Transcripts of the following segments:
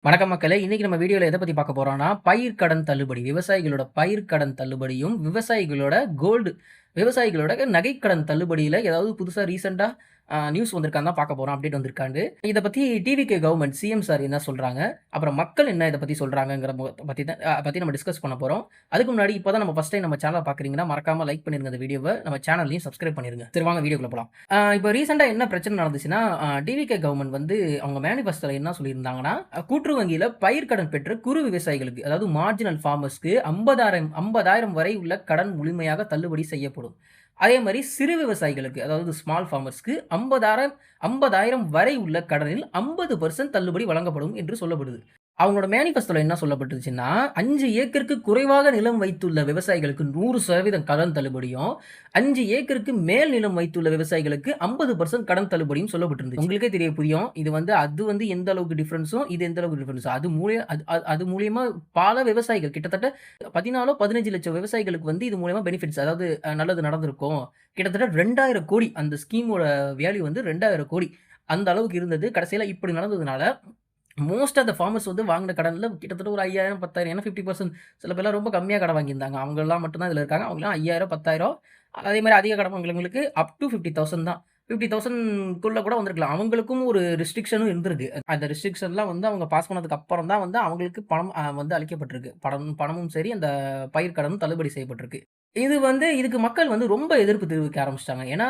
வணக்கம் மக்களே! இன்னைக்கு நம்ம வீடியோல எத பத்தி பார்க்க போறோம்னா, பயிர்க்கடன் தள்ளுபடி. விவசாயிகளோட பயிர்க்கடன் தள்ளுபடியும், விவசாயிகளோட நகைக்கடன் தள்ளுபடியில ஏதாவது புதுசா ரீசென்ட்டா நியூஸ் வந்திருக்கான்னு தான் பார்க்க போறோம். அப்டேட் வந்திருக்காண்டு. இத பத்தி டிவிகே கவர்ன்மெண்ட் சிஎம் சார் என்ன சொல்றாங்க? அப்புறம் மக்கள் என்ன இத பத்தி சொல்றாங்கங்கிற பத்தி நம்ம டிஸ்கஸ் பண்ண போறோம். அதுக்கு முன்னாடி இப்ப தான் நம்ம ஃபர்ஸ்ட் டைம் நம்ம சேனல பார்க்குறீங்கன்னா, மறக்காம லைக் பண்ணிருங்க இந்த வீடியோவ. நம்ம சேனலையும் சப்ஸ்கிரைப் பண்ணிருங்க. சரி வாங்க வீடியோக்குள்ள போலாம். இப்ப ரீசென்ட்டா என்ன பிரச்சனை நடந்துச்சுன்னா, டிவிகே கவர்ன்மெண்ட் வந்து அவங்க மேனிஃபெஸ்டோல என்ன சொல்லியிருந்தாங்கன்னா, கூட்டுறவு வங்கியில பயிர்க்கடன் பெற்ற குறு விவசாயிகளுக்கு, அதாவது மார்ஜினல் ஃபார்மர்ஸ்க்கு 50,000 வரை உள்ள கடன் முழுமையாக தள்ளுபடி செய்யப்படும். அதே மாரி சிறு விவசாயிகளுக்கு, அதாவது ஸ்மால் ஃபார்மர்ஸ்க்கு 50,000 வரை உள்ள கடனில் 50% தள்ளுபடி வழங்கப்படும் என்று சொல்லப்படுது. அவங்களோட மேனிஃபெஸ்டோல என்ன சொல்லப்பட்டுச்சுன்னா, 5 ஏக்கருக்கு குறைவாக நிலம் வைத்துள்ள விவசாயிகளுக்கு 100% கடன் தள்ளுபடியும், 5 ஏக்கருக்கு மேல் நிலம் வைத்துள்ள விவசாயிகளுக்கு 50% கடன் தள்ளுபடியும் சொல்லப்பட்டிருந்துச்சு. உங்களுக்கே புரியும். அது வந்து எந்த அளவுக்கு டிஃபரன்ஸும், இது எந்த அளவுக்கு டிஃபரன்ஸ். அது மூலியமா பல விவசாயிகள் கிட்டத்தட்ட 14 15 லட்சம் விவசாயிகளுக்கு வந்து இது மூலியமா பெனிஃபிட்ஸ், அதாவது நல்லது நடந்திருக்கும். கிட்டத்தட்ட 2,000 கோடி அந்த ஸ்கீமோட வேல்யூ வந்து 2,000 கோடி அந்த அளவுக்கு இருந்தது. கடைசியில இப்படி நடந்ததுனால மோஸ்ட் ஆஃப் த ஃபார்மர்ஸ் வந்து வாங்கின கடன்ல கிட்டத்தட்ட ஒரு 5,000 10,000 ஏன்னா 50% சில பேர்லாம் ரொம்ப கம்மியா கடன் வாங்கியிருந்தாங்க. அவங்கலாம் மட்டும் தான் இதுல இருக்காங்க. அவங்கலாம் 5,000 10,000 அதே மாரி அதிக கடன் வாங்குறவங்களுக்கு அப் டூ 50,000 தான். 50,000க்குள்ள கூட வந்திருக்கலாம். அவங்களுக்கும் ஒரு ரெஸ்ட்ரிக்ஷனும் இருந்திருக்கு. அந்த ரெஸ்ட்ரிக்ஷன்லாம் வந்து அவங்க பாஸ் பண்ணதுக்கு அப்புறம் தான் வந்து அவங்களுக்கு பணம் வந்து அளிக்கப்பட்டிருக்கு. பணமும் சரி, அந்த பயிர் கடனும் தள்ளுபடி செய்யப்பட்டிருக்கு. இதுக்கு மக்கள் வந்து ரொம்ப எதிர்ப்பு தெரிவிக்க ஆரம்பிச்சுட்டாங்க. ஏன்னா,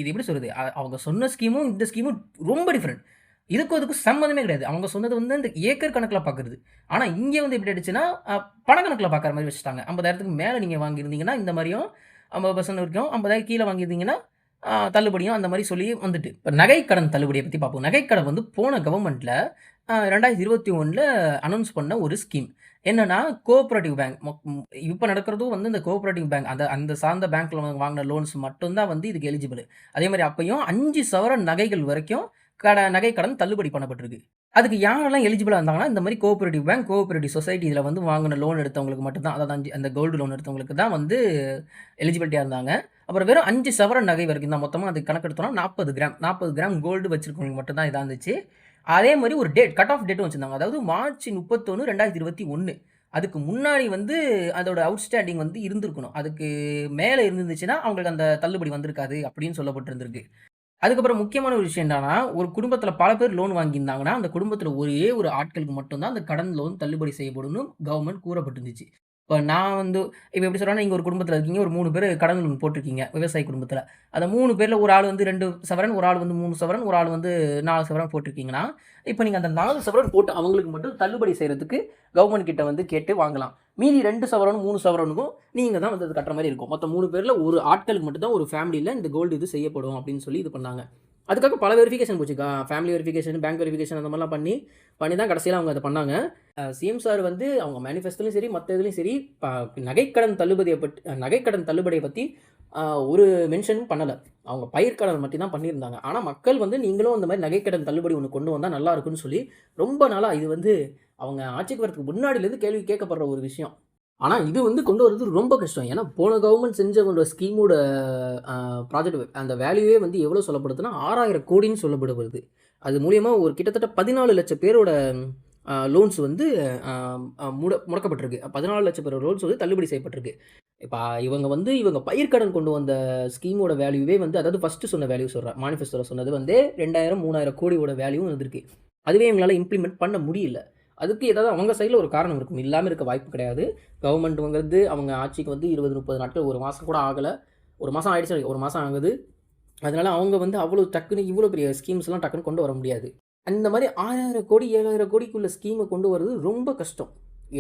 இது எப்படி சொல்றது? அவங்க சொன்ன ஸ்கீமும், இந்த ஸ்கீமும் ரொம்ப டிஃபரெண்ட். இதுக்கும் அதுக்கும் சம்மந்தமே கிடையாது. அவங்க சொன்னது வந்து இந்த ஏக்கர் கணக்குல பார்க்குறது. ஆனா இங்க வந்து எப்படி ஆயிடுச்சுன்னா, பண கணக்குல பார்க்குற மாரி வச்சுட்டாங்க. 50,000க்கு மேல நீங்க வாங்கியிருந்தீங்கன்னா, இந்த மாரியும் 50% வரைக்கும், 50,000 கீழ வாங்கியிருந்தீங்கன்னா, தள்ளுபடியும் அந்த மாரி சொல்லி வந்துட்டு. இப்ப நகைக்கடன் தள்ளுபடிய பத்தி பார்ப்போம். நகைக்கடன் வந்து போன கவர்மெண்ட்ல 2021ல அனவுன்ஸ் பண்ண ஒரு ஸ்கீம். என்னன்னா, கோஆப்பரேட்டிவ் பேங்க் இப்ப நடக்கிறதும் வந்து இந்த கோஆப்பரேட்டிவ் பேங்க் அந்த அந்த சார்ந்த பேங்க்ல வாங்குன லோன்ஸ் மட்டும் தான் வந்து இதுக்கு எலிஜிபிள். அதே மாரி அப்பயும் 5 சவரன் நகைகள் வரைக்கும் நகை கடன் தள்ளுபடி பண்ணப்பட்டிருக்கு. அதுக்கு யாரெல்லாம் எலிஜிபிளா இருந்தாங்கன்னா, இந்த மாரி கோஆப்பரேட்டிவ் பேங்க், கோஆப்பரேட்டிவ் சொசைட்டி இதுல வந்து வாங்குன லோன் எடுத்தவங்களுக்கு மட்டும் தான். அதாவது அந்த கோல்டு லோன் எடுத்தவங்களுக்கு தான் வந்து எலிஜிபிலிட்டியா இருந்தாங்க. அப்புறம் வெறும் 5 சவரன் நகை வரைக்கும் தான். மொத்தமா அதுக்கு கணக்கெடுத்தோம்னா 40 கிராம் கோல்டு வச்சிருக்கவங்களுக்கு மட்டும் தான் இதா இருந்துச்சு. அதே மாரி ஒரு கட் ஆஃப் டேட்டும் வச்சிருந்தாங்க. அதாவது மார்ச் 31, 2021. அதுக்கு முன்னாடி வந்து அதோட அவுட்ஸ்டாண்டிங் வந்து இருந்திருக்கணும். அதுக்கு மேல இருந்துச்சுன்னா, அவங்களுக்கு அந்த தள்ளுபடி வந்திருக்காது அப்படின்னு சொல்லப்பட்டிருந்திருக்கு. அதுக்கப்புறம் முக்கியமான ஒரு விஷயம் என்னன்னா, ஒரு குடும்பத்தில பல பேர் லோன் வாங்கியிருந்தாங்கன்னா, அந்த குடும்பத்தில ஒரே ஒரு ஆட்களுக்கு மட்டும் தான் அந்த கடன் லோன் தள்ளுபடி செய்யப்படும்னு கவர்ன்மெண்ட் கூறப்பட்டிருந்துச்சு. இப்ப நான் வந்து இப்ப எப்படி சொல்றேன்னா, நீங்க ஒரு குடும்பத்தில இருக்கீங்க. ஒரு 3 பேரு கடன் லோன் போட்டிருக்கீங்க. விவசாய குடும்பத்தில. அந்த 3 பேர்ல ஒரு ஆள் வந்து 2 சவரன், ஒரு ஆள் வந்து 3 சவரன், ஒரு ஆள் வந்து 4 சவரன் போட்டிருக்கீங்கன்னா, இப்ப நீங்க அந்த 4 சவரன் போட்டு அவங்களுக்கு மட்டும் தள்ளுபடி செய்றதுக்கு கவர்ன்மெண்ட் கிட்ட வந்து கேட்டு வாங்கலாம். மீதி 2 சவரனும், 3 சவரனுக்கும் நீங்க தான் வந்து அது கட்டுற மாரி இருக்கும். மொத்தம் 3 பேர்ல ஒரு ஆட்களுக்கு மட்டும் தான் ஒரு ஃபேமிலில இந்த கோல்டு இது செய்யப்படும் அப்படின்னு சொல்லி இது பண்ணாங்க. அதுக்காக பல வெரிஃபிகேஷன் போச்சு. ஃபேமிலி வெரிஃபிகேஷன், பேங்க் வெரிஃபிகேஷன் அந்த மாரிலாம் பண்ணி தான் கடைசியில அவங்க அத பண்ணாங்க. சிஎம் சார் வந்து அவங்க மேனிஃபெஸ்டோலயும் சரி, மத்த இதுலயும் சரி, நகைக்கடன் தள்ளுபடிய பத்தி ஒரு மென்ஷனும் பண்ணல. அவங்க பயிர்க்கடன் மட்டும் தான் பண்ணியிருந்தாங்க. ஆனா மக்கள் வந்து நீங்களும் அந்த மாரி நகைக்கடன் தள்ளுபடி ஒண்ணு கொண்டு வந்தா நல்லா இருக்கும்னு சொல்லி ரொம்ப நாளா இது வந்து அவங்க ஆட்சிக்கு வரதுக்கு முன்னாடிலேருந்து கேள்வி கேட்கப்படுற ஒரு விஷயம். ஆனா இது வந்து கொண்டு வரது ரொம்ப கஷ்டம். ஏன்னா போன கவர்ன்மெண்ட் செஞ்ச ஒரு ஸ்கீமோட ப்ராஜெக்ட் அந்த வேல்யூவே வந்து எவ்வளோ சொல்லப்படுதுன்னா 6,000 கோடின்னு சொல்லப்படுது. அது மூலியமா ஒரு கிட்டத்தட்ட 14,00,000 பேரோட லோன்ஸ் வந்து முடக்கப்பட்டிருக்கு. 14,00,000 பேரோட லோன்ஸ் வந்து தள்ளுபடி செய்யப்பட்டிருக்கு. இப்ப இவங்க பயிர்க்கடன் கொண்டு வந்த ஸ்கீமோட வேல்யூவே வந்து, அதாவது ஃபர்ஸ்ட் சொன்ன வேல்யூ சொல்றேன். மேனிஃபெஸ்டோல சொன்னது வந்து 2,000 3,000 கோடியோட வேல்யூவும் இருந்திருக்கு. அதுவே இவங்களால இம்ப்ளிமெண்ட் பண்ண முடியல. அதுக்கு ஏதாவது அவங்க சைடுல ஒரு காரணம் இருக்கும். இல்லாம இருக்க வாய்ப்பு கிடையாது. கவர்மெண்ட்ங்கிறது அவங்க ஆட்சிக்கு வந்து 20, 30 நாட்கள், 1 மாசம் கூட ஆகல. 1 மாசம் ஆயிடுச்சு. 1 மாசம் ஆகுது. அதனால அவங்க வந்து அவ்வளோ டக்குன்னு இவ்வளோ பெரிய ஸ்கீம்ஸ்லாம் டக்குன்னு கொண்டு வர முடியாது. அந்த மாரி 6,000 கோடி, 7,000 கோடிக்குள்ள ஸ்கீம கொண்டு வரது ரொம்ப கஷ்டம்.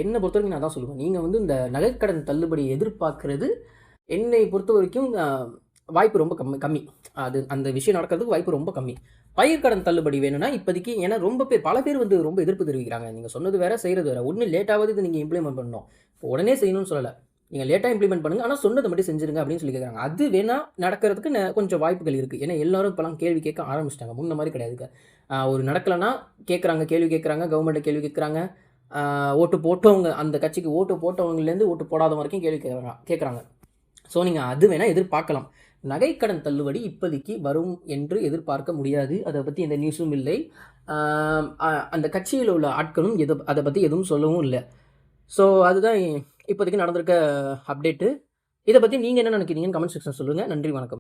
என்ன பொறுத்தவரைக்கும் நான் அதான் சொல்லுவேன். நீங்க வந்து இந்த நகைக்கடன் தள்ளுபடிய எதிர்பார்க்கிறது, என்னை பொறுத்தவரைக்கும் வாய்ப்பு ரொம்ப கம்மி. அந்த விஷயம் நடக்கிறதுக்கு வாய்ப்பு ரொம்ப கம்மி. பயிர்க்கடன் தள்ளுபடி வேணும்னா இப்போதைக்கு, ஏன்னா பல பேர் வந்து ரொம்ப எதிர்ப்பு தெரிவிக்கிறாங்க. நீங்க சொன்னது வேற, செய்றது வேற. ஒண்ணு லேட்டாவது இத நீங்க இம்ப்ளிமெண்ட் பண்ணணும். இப்போ உடனே செய்யணும்னு சொல்லல. நீங்க லேட்டா இம்ப்ளிமெண்ட் பண்ணுங்க. ஆனா சொன்னத மட்டும் செஞ்சுருங்க அப்படின்னு சொல்லி கேட்குறாங்க. அது வேணா நடக்கிறதுக்கு கொஞ்சம் வாய்ப்புகள் இருக்கு. ஏன்னா எல்லாரும் இப்பலாம் கேள்வி கேட்க ஆரம்பிச்சுட்டாங்க. முன்ன மாரி கிடையாதுங்க. ஒரு நடக்கலன்னா கேள்வி கேட்குறாங்க. கவர்மெண்ட்ட கேள்வி கேட்குறாங்க. ஓட்டு போட்டவங்க, அந்த கட்சிக்கு ஓட்டு போட்டவங்கலேருந்து ஓட்டு போடாதவங்க வரைக்கும் கேள்வி கேட்குறாங்க. ஸோ நீங்க அது வேணா எதிர்பார்க்கலாம். நகைக்கடன் தள்ளுபடி இப்போதைக்கு வரும் என்று எதிர்பார்க்க முடியாது. அத பத்தி எந்த நியூஸும் இல்லை. அந்த கட்சியில் உள்ள ஆட்களும் அதை பற்றி எதுவும் சொல்லவும் இல்லை. ஸோ அதுதான் இப்போதைக்கு நடந்திருக்க அப்டேட்டு. இதை பற்றி நீங்கள் என்ன நினைக்கிறீங்கன்னு கமெண்ட் செக்ஷன் சொல்லுங்கள். நன்றி, வணக்கம்.